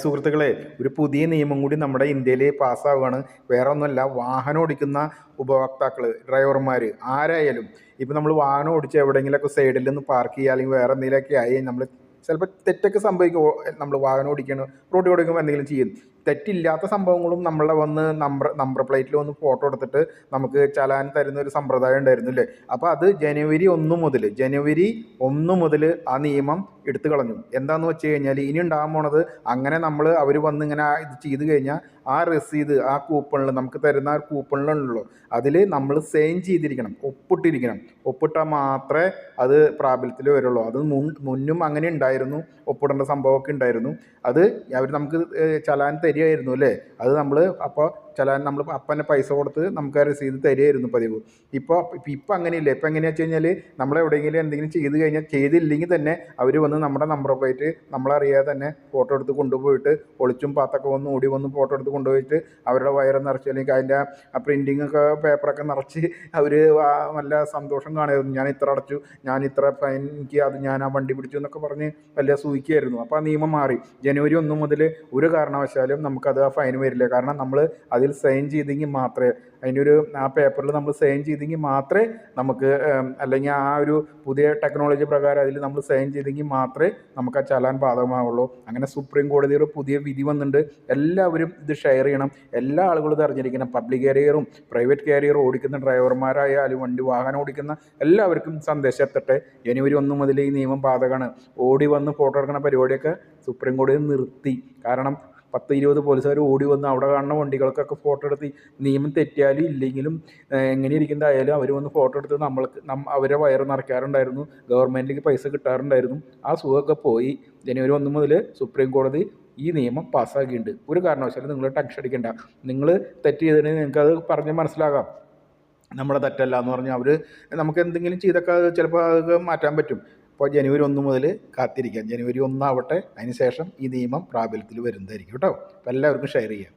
സുഹൃത്തുക്കളെ, ഒരു പുതിയ നിയമം കൂടി നമ്മുടെ ഇന്ത്യയിൽ പാസ്സാവുകയാണ്. വേറെ ഒന്നുമല്ല, വാഹനം ഓടിക്കുന്ന ഉപഭോക്താക്കൾ, ഡ്രൈവർമാർ ആരായാലും ഇപ്പം നമ്മൾ വാഹനം ഓടിച്ച് എവിടെയെങ്കിലുമൊക്കെ സൈഡിൽ നിന്ന് പാർക്ക് ചെയ്യുക അല്ലെങ്കിൽ വേറെ എന്തെങ്കിലുമൊക്കെ ആയി നമ്മൾ ചിലപ്പോൾ തെറ്റൊക്കെ സംഭവിക്കും. നമ്മൾ വാഹനം ഓടിക്കണം, റോഡിൽ ഓടിക്കുമ്പോൾ എന്തെങ്കിലും ചെയ്യും, തെറ്റില്ലാത്ത സംഭവങ്ങളും നമ്മളെ വന്ന് നമ്പർ പ്ലേറ്റിൽ വന്ന് ഫോട്ടോ എടുത്തിട്ട് നമുക്ക് ചലാൻ തരുന്ന ഒരു സമ്പ്രദായം ഉണ്ടായിരുന്നു അല്ലേ. അപ്പോൾ അത് ജനുവരി 1 മുതൽ ആ നിയമം എടുത്തു കളഞ്ഞു. എന്താണെന്ന് വെച്ച് കഴിഞ്ഞാൽ ഇനി ഉണ്ടാകാൻ പോണത്, അങ്ങനെ അവർ വന്ന് ഇങ്ങനെ ഇത് ചെയ്ത് കഴിഞ്ഞാൽ ആ രസീത്, ആ കൂപ്പണിൽ നമുക്ക് തരുന്ന ആ കൂപ്പണിലുണ്ടല്ലോ, അതിൽ നമ്മൾ സൈൻ ചെയ്തിരിക്കണം, ഒപ്പിട്ടാൽ മാത്രമേ അത് പ്രാബല്യത്തിൽ വരുള്ളൂ. അത് മുന്നും അങ്ങനെ ഉണ്ടായിരുന്നു, ഒപ്പിടേണ്ട സംഭവമൊക്കെ ഉണ്ടായിരുന്നു. അത് അവർ നമുക്ക് ചലാൻ തരികയായിരുന്നു അല്ലേ. അത് നമ്മൾ അപ്പോൾ ചലാൻ നമ്മൾ അപ്പനെ പൈസ കൊടുത്ത് നമുക്ക് ആ രസീത് തരികയായിരുന്നു പതിവ്. ഇപ്പം അങ്ങനെയില്ല. ഇപ്പം എങ്ങനെയാണെന്ന് വെച്ച് കഴിഞ്ഞാൽ നമ്മളെവിടെയെങ്കിലും എന്തെങ്കിലും ചെയ്ത് കഴിഞ്ഞാൽ, ചെയ്തില്ലെങ്കിൽ തന്നെ അവർ വന്ന് നമ്മുടെ നമ്പർ പ്ലേറ്റ് നമ്മളറിയാതെ തന്നെ ഫോട്ടോ എടുത്ത് കൊണ്ടുപോയിട്ട് ഒളിച്ചും പാത്തൊക്കെ വന്ന് ഓടി വന്ന് ഫോട്ടോ എടുത്ത് കൊണ്ടുപോയിട്ട് അവരുടെ വയറ് നിറച്ച്, അല്ലെങ്കിൽ അതിൻ്റെ ആ പ്രിൻറ്റിങ് ഒക്കെ പേപ്പറൊക്കെ നിറച്ച് അവർ നല്ല സന്തോഷം കാണുമായിരുന്നു. ഞാൻ ഇത്ര അടച്ചു, ഞാൻ ഇത്ര ഫൈൻ, എനിക്ക് അത് ഞാൻ ആ വണ്ടി പിടിച്ചു എന്നൊക്കെ പറഞ്ഞ് വലിയ സൂഹിക്കുകയായിരുന്നു. അപ്പോൾ ആ നിയമം മാറി. ജനുവരി 1 മുതൽ ഒരു കാരണവശാലും നമുക്കത് ആ ഫൈൻ വരില്ല. കാരണം നമ്മൾ അതിൽ സൈൻ ചെയ്തെങ്കിൽ മാത്രമേ, ആ പേപ്പറിൽ നമ്മൾ സൈൻ ചെയ്തെങ്കിൽ മാത്രമേ നമുക്ക്, അല്ലെങ്കിൽ ആ ഒരു പുതിയ ടെക്നോളജി പ്രകാരം അതിൽ നമ്മൾ സൈൻ ചെയ്തെങ്കിൽ മാത്രമേ നമുക്ക് ആ ചലാൻ ബാധകമാവുള്ളൂ. അങ്ങനെ സുപ്രീം കോടതിയുടെ പുതിയ വിധി വന്നിട്ടുണ്ട്. എല്ലാവരും ഇത് ഷെയർ ചെയ്യണം, എല്ലാ ആളുകളും ഇത് അറിഞ്ഞിരിക്കണം. പബ്ലിക് കാരിയറും പ്രൈവറ്റ് കാരിയറും ഓടിക്കുന്ന ഡ്രൈവർമാരായാലും വാഹനം ഓടിക്കുന്ന എല്ലാവർക്കും സന്ദേശം എത്തട്ടെ. ജനുവരി 1 മുതൽ ഈ നിയമം ബാധകമാണ്. ഓടി വന്ന് ഫോട്ടോ എടുക്കുന്ന പരിപാടിയൊക്കെ സുപ്രീം കോടതി നിർത്തി. കാരണം 10-20 പോലീസുകാർ ഓടി വന്ന് അവിടെ കാണുന്ന വണ്ടികൾക്കൊക്കെ ഫോട്ടോ എടുത്ത്, നിയമം തെറ്റിയാലും ഇല്ലെങ്കിലും എങ്ങനെ ഇരിക്കുന്നതായാലും അവർ വന്ന് ഫോട്ടോ എടുത്ത് അവരെ വയറ് നിറയ്ക്കാറുണ്ടായിരുന്നു, ഗവൺമെൻറ്റിലേക്ക് പൈസ കിട്ടാറുണ്ടായിരുന്നു. ആ സുഖമൊക്കെ പോയി. ജനുവരി 1 മുതൽ സുപ്രീം കോടതി ഈ നിയമം പാസ്സാക്കിയിട്ടുണ്ട്. ഒരു കാരണവശാലും നിങ്ങൾ ടെൻഷൻ അടിക്കേണ്ട. നിങ്ങൾ തെറ്റ് ചെയ്തതിന് നിങ്ങൾക്കത് പറഞ്ഞ് മനസ്സിലാകാം, നമ്മുടെ തെറ്റല്ല എന്ന് പറഞ്ഞാൽ നമുക്ക് എന്തെങ്കിലും ചെയ്തൊക്കെ ചിലപ്പോൾ അത് മാറ്റാൻ പറ്റും. അപ്പോൾ ജനുവരി 1 മുതൽ കാത്തിരിക്കാം. ജനുവരി 1 ആവട്ടെ, അതിന് ശേഷം ഈ നിയമം പ്രാബല്യത്തിൽ വരുന്നതായിരിക്കും കേട്ടോ. അപ്പോൾ എല്ലാവർക്കും ഷെയർ ചെയ്യാം.